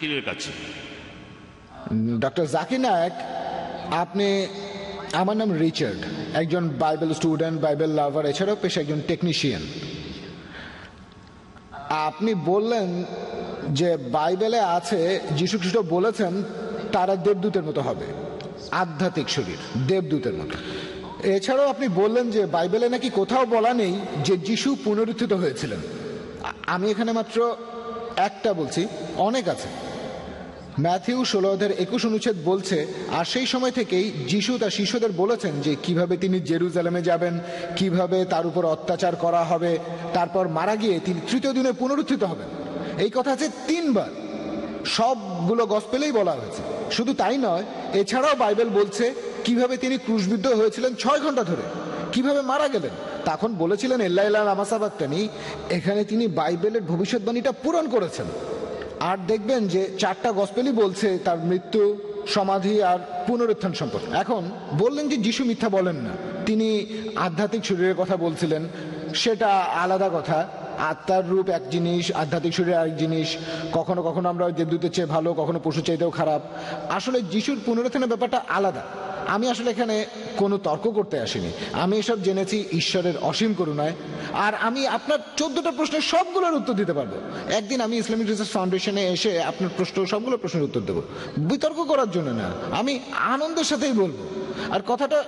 জাকিরের কাছে। ডক্টর জাকির নায়েক, আপনি, আমার নাম রিচার্ড, একজন বাইবেল স্টুডেন্ট, বাইবেল লাভার, এছাড়াও পেশা একজন টেকনিশিয়ান। আপনি বললেন যে বাইবেলে আছে যীশু খ্রিস্ট বলেছেন তারা দেবদূতের মতো হবে, আধ্যাত্মিক শরীর দেবদূতের মতো। এছাড়াও আপনি বললেন যে বাইবেলে নাকি কোথাও বলা নেই যে যীশু পুনরুত্থিত হয়েছিলেন। আমি এখানে মাত্র একটা বলছি, অনেক আছে। ম্যাথিউ 16:21 বলছে, আর সেই সময় থেকেই যীশু তার শিষ্যদের বলেছেন যে কিভাবে তিনি জেরুজালেমে যাবেন, কিভাবে তার উপর অত্যাচার করা হবে, তারপর মারা গিয়ে তিনি তৃতীয় দিনে পুনরুত্থিত হবেন। এই কথা আছে 3 বার, সবগুলো গসপেলেই বলা হয়েছে। শুধু তাই নয়, এছাড়াও বাইবেল বলছে কিভাবে তিনি ক্রুশবিদ্ধ হয়েছিলেন 6 ঘন্টা ধরে, কিভাবে মারা গেলেন। তখন বলেছিলেন এল্লা ইল্লা লামাসাবাক্তানি, এখানে তিনি বাইবেলের ভবিষ্যৎবাণীটা পূরণ করেছেন। আর দেখবেন যে 4টা গসপেলই বলছে তার মৃত্যু, সমাধি আর পুনরুত্থান সম্পর্কে। এখন বললেন যে যীশু মিথ্যা বলেন না, তিনি আধ্যাত্মিক শরীরের কথা বলছিলেন, সেটা আলাদা কথা। আত্মার রূপ এক জিনিস, আধ্যাত্মিক শরীর আরেক জিনিস। কখনো কখনো আমরা দেবদূতের চেয়ে ভালো, কখনো পশু চাইতেও খারাপ। আসলে যিশুর পুনরুত্থানের ব্যাপারটা আলাদা। আমি আসলে এখানে কোনো তর্ক করতে আসিনি, আমি এসব জেনেছি ঈশ্বরের অসীম করুণায়। আর আমি আপনার 14টা প্রশ্নের সবগুলোর উত্তর দিতে পারবো। একদিন আমি ইসলামিক রিসার্চ ফাউন্ডেশনে এসে আপনার সবগুলো প্রশ্নের উত্তর দেবো, বিতর্ক করার জন্য না, আমি আনন্দের সাথেই বলবো। আর কথাটা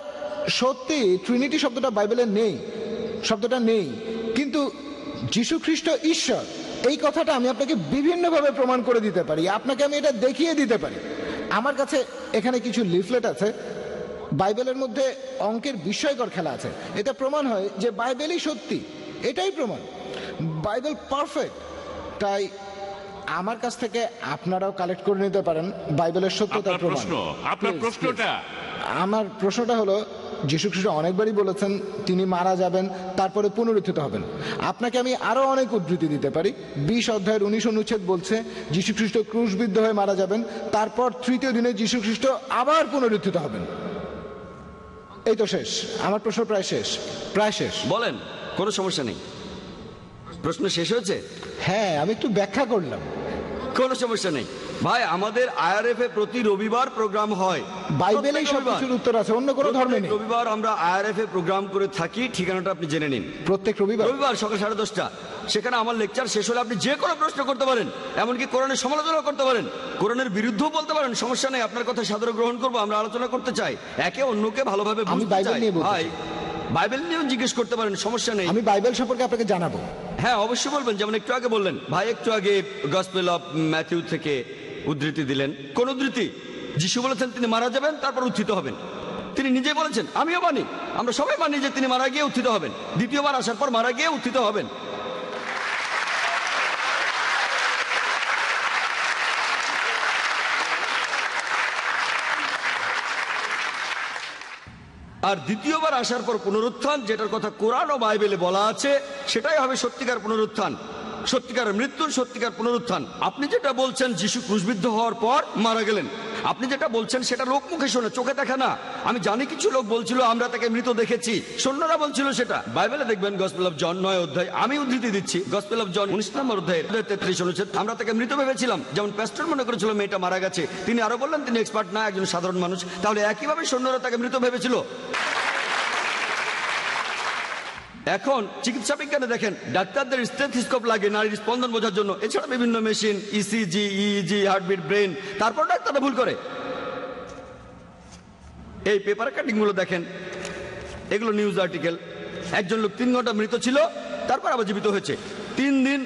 সত্যি, ট্রিনিটি শব্দটা বাইবেলে নেই, শব্দটা নেই, কিন্তু যীশু খ্রিস্ট ঈশ্বর, এই কথাটা আমি আপনাকে বিভিন্নভাবে প্রমাণ করে দিতে পারি, আপনাকে আমি এটা দেখিয়ে দিতে পারি। আমার কাছে এখানে কিছু লিফলেট আছে, বাইবেলের মধ্যে অঙ্কের বিস্ময়কর খেলা আছে। এটা প্রমাণ হয় যে বাইবেলই সত্যি, এটাই প্রমাণ, বাইবেল পারফেক্ট। তাই আমার কাছ থেকে আপনারাও কালেক্ট করে নিতে পারেন বাইবেলের সত্যতার প্রমাণ। আপনার প্রশ্নটা, আমার প্রশ্নটা হলো, যীশু খ্রিস্ট অনেকবারই বলেছেন তিনি মারা যাবেন, তারপরে পুনরুত্থিত হবেন। আপনাকে আমি আরো অনেক উদ্ধৃতি দিতে পারি। 20 অধ্যায়ের 19 অনুচ্ছেদ বলছে যীশু খ্রিস্ট ক্রুশবিদ্ধ হয়ে মারা যাবেন, তারপর তৃতীয় দিনে যীশু খ্রিস্ট আবার পুনরুত্থিত হবেন। এই তো শেষ, আমার প্রশ্ন প্রায় শেষ, প্রায় শেষ। বলেন, কোনো সমস্যা নেই। প্রশ্ন শেষ হয়েছে? হ্যাঁ, আমি একটু ব্যাখ্যা করলাম। কোনো সমস্যা নেই ভাই, আমাদের IRF এ প্রতি রবিবার প্রোগ্রাম হয়। বাইবেলেই সবকিছুর উত্তর আছে, অন্য কোনো ধর্মে নেই। রবিবার আমরা IRF এ প্রোগ্রাম করে থাকি, ঠিকানাটা আপনি জেনে নিন। প্রত্যেক রবিবার সকাল 10:30। সেখানে আমার লেকচার শেষ হলে আপনি যে কোনো প্রশ্ন করতে পারেন, এমনকি কোরআনের সমালোচনা করতে পারেন, কোরআনের বিরুদ্ধেও বলতে পারেন, সমস্যা নেই। আপনার কথা সাদরে গ্রহণ করবো, আমরা আলোচনা করতে চাই, একে অন্যকে ভালোভাবে বুঝতে চাই। ভাই, বাইবেল নিয়েও জিজ্ঞেস করতে পারেন, সমস্যা নেই। আমি বাইবেল সম্পর্কে আপনাকে জানাবো। হ্যাঁ, অবশ্যই বলবেন। যেমন একটু আগে বললেন ভাই, একটু আগে গসপেল অফ ম্যাথিউ থেকে উদ্ধৃতি দিলেন। কোন উদ্ধৃতি? যিশু বলেছেন তিনি মারা যাবেন, তারপর উত্থিত হবেন। তিনি নিজেই বলেছেন, আমিও মানি, আমরা সবাই মানি যে তিনি মারা গিয়ে উত্থিত হবেন, দ্বিতীয়বার আসার পর মারা গিয়ে উত্থিত হবেন। আর দ্বিতীয়বার আসার পর পুনরুত্থান, যেটার কথা কোরআন ও বাইবেলে বলা আছে, সেটাই হবে সত্যিকার পুনরুত্থান, সত্যিকার মৃত্যুর সত্যিকার পুনরুত্থান। আপনি যেটা বলছেন যিশু ক্রুশবিদ্ধ হওয়ার পর মারা গেলেন, আপনি যেটা বলছেন সেটা লোক মুখে শোনে, চোখে দেখা না। আমি জানি কিছু লোক বলছিল আমরা তাকে মৃত দেখেছি, সৈন্যরা বলছিল সেটা। বাইবেলে দেখবেন গসপেল অফ জন 9 অধ্যায়, আমি উদ্ধৃতি দিচ্ছি, গসপেল অফ জন 19 নম্বর অধ্যায় 33 অনুচ্ছেদ, আমরা তাকে মৃত ভেবেছিলাম। যেমন প্যাস্টর মনে করেছিল মেয়েটা মারা গেছে, তিনি আরো বললেন তিনি এক্সপার্ট না, একজন সাধারণ মানুষ। তাহলে একইভাবে সৈন্যরা তাকে মৃত ভেবেছিল। এখন চিকিৎসা বিজ্ঞানে দেখেন, ডাক্তারদের স্টেথোস্কোপ লাগে নারীর স্পন্দন বোঝার জন্য, এছাড়া বিভিন্ন machine, ECG, EEG, heartbeat, brain. তারপর ডাক্তাররা ভুল করে। এই পেপার কাটিং গুলো দেখেন, এগুলো নিউজ আর্টিকেল। একজন লোক 3 ঘন্টা মৃত ছিল, তারপর আবার জীবিত হয়েছে 3 দিন।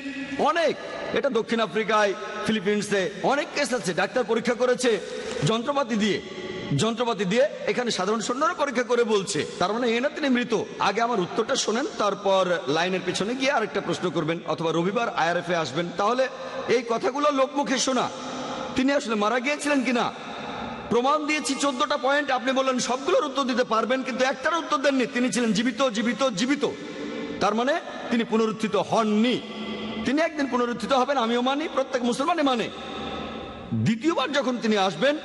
অনেক, এটা দক্ষিণ আফ্রিকায়, ফিলিপিন্সে অনেক কেস আছে। ডাক্তার পরীক্ষা করেছে যন্ত্রপাতি দিয়ে, এখানে সাধারণ সৈন্যরা পরীক্ষা করে বলছে, তার মানে এ না তিনি মৃত। আগে আমার উত্তরটা শোনেন, তারপর লাইনের পিছনে গিয়ে আরেকটা প্রশ্ন করবেন, অথবা রবিবার IRF এ আসবেন। তাহলে এই কথাগুলো লোকমুখে শোনা, তিনি আসলে মারা গিয়েছিলেন কিনা প্রমাণ দিয়েছি। 14টা পয়েন্ট, আপনি বললেন সবগুলোর উত্তর দিতে পারবেন, কিন্তু একটার উত্তর দেননি। তিনি ছিলেন জীবিত, জীবিত, জীবিত। তার মানে তিনি পুনরুত্থিত হননি। তিনি একদিন পুনরুত্থিত হবেন, আমিও মানি, প্রত্যেক মুসলমানই মানে। দ্বিতীয়বার যখন তিনি আসবেন,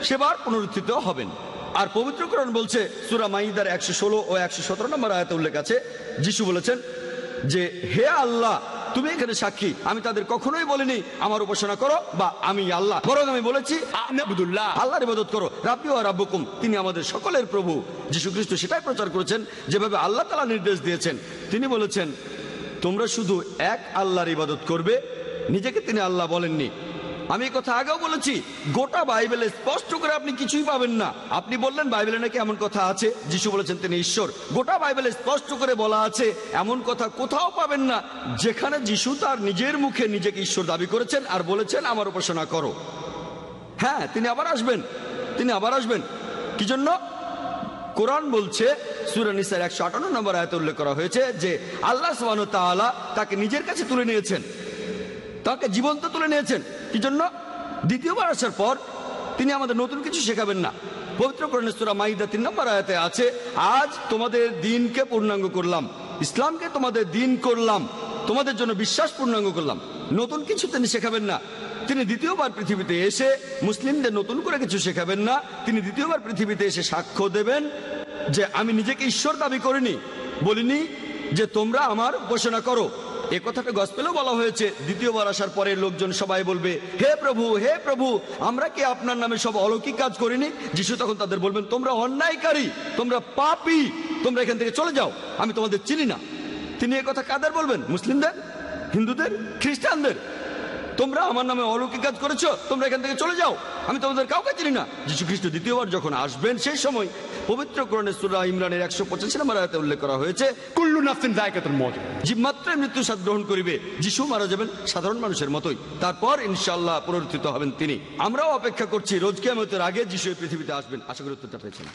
সেবার পুনরুত্থিত হবেন। আর পবিত্র কোরআন বলছে, সূরা মাইদার 116 ও 117 নম্বর আয়াতে উল্লেখ আছে, যিশু বলেছেন যে হে আল্লাহ, তুমি এখানে সাক্ষী, আমি তাদের কখনোই বলিনি আমার উপাসনা করো বা আমি আল্লাহ, বরং আমি বলেছি আবুদুল্লাহ আল্লাহর ইবাদত করো, রাব্বি ওয়া রাব্বুকুম, তিনি আমাদের সকলের প্রভু। যীশু খ্রিস্ট সেটাই প্রচার করেছেন যেভাবে আল্লাহ তাআলা নির্দেশ দিয়েছেন। তিনি বলেছেন তোমরা শুধু এক আল্লাহর ইবাদত করবে, নিজেকে তিনি আল্লাহ বলেননি। আমি এই কথা আগেও বলেছি, গোটা বাইবেলে স্পষ্ট করে আপনি কিছুই পাবেন না। আপনি বললেন বাইবেলে নাকি এমন কথা আছে যিশু বলেছেন তিনি ঈশ্বর, গোটা বাইবেলে স্পষ্ট করে বলা আছে এমন কথা কোথাও পাবেন না যেখানে যিশু তার নিজের মুখে নিজেকে ঈশ্বর দাবি করেছেন আর বলেছেন আমার উপাসনা করো। হ্যাঁ, তিনি আবার আসবেন, তিনি আবার আসবেন। কি জন্য? কোরআন বলছে সূরা নিসার 158 নম্বর আয়াতে উল্লেখ করা হয়েছে যে আল্লাহ সুবহানাহু ওয়া তাআলা তাকে নিজের কাছে তুলে নিয়েছেন, তাকে জীবন্ত তুলে নিয়েছেন। কি জন্য? দ্বিতীয়বার আসার পর তিনি আমাদের নতুন কিছু শেখাবেন না। পবিত্র কোরআনের সূরা মাইদা 3 নম্বর আয়াতে আছে আজ তোমাদের দিনকে পূর্ণাঙ্গ করলাম, ইসলামকে তোমাদের দিন করলাম, তোমাদের জন্য বিশ্বাস পূর্ণাঙ্গ করলাম। নতুন কিছু তিনি শেখাবেন না। তিনি দ্বিতীয়বার পৃথিবীতে এসে মুসলিমদের নতুন করে কিছু শেখাবেন না। তিনি দ্বিতীয়বার পৃথিবীতে এসে সাক্ষ্য দেবেন যে আমি নিজেকে ঈশ্বর দাবি করিনি, বলিনি যে তোমরা আমার উপাসনা করো। এ কথাটা গসপেলেও বলা হয়েছে। দ্বিতীয়বার আসার পরে লোকজন সবাই বলবে হে প্রভু, হে প্রভু, আমরা কি আপনার নামে সব অলৌকিক কাজ করিনি? যিশু তখন তাদের বলবেন তোমরা অন্যায়কারী, তোমরা পাপী, তোমরা এখান থেকে চলে যাও, আমি তোমাদের চিনি না। তিনি এ কথা কাদের বলবেন? মুসলিমদের, হিন্দুদের, খ্রিস্টানদের। তোমরা আমার নামে অলৌকিক কাজ করেছো, তোমরা এখান থেকে চলে যাও, আমি তোমাদের কাউকে চিনি না। যীশু খ্রিস্ট দ্বিতীয়বার যখন আসবেন সেই সময় পবিত্র কোরআনের সূরা ইমরানের 185 নম্বর আয়াতে উল্লেখ করা হয়েছে কুল্লু নাফসিন যায়কাতুল মউত, জীবমাত্রায় মৃত্যু স্বাদ গ্রহণ করিবে। যিশু মারা যাবেন সাধারণ মানুষের মতোই, তারপর ইনশাআল্লাহ পুনরুত্থিত হবেন তিনি। আমরাও অপেক্ষা করছি রোজ কিয়ামতের আগে যিশু এই পৃথিবীতে আসবেন। আশা করি উত্তরটা পেয়েছেন।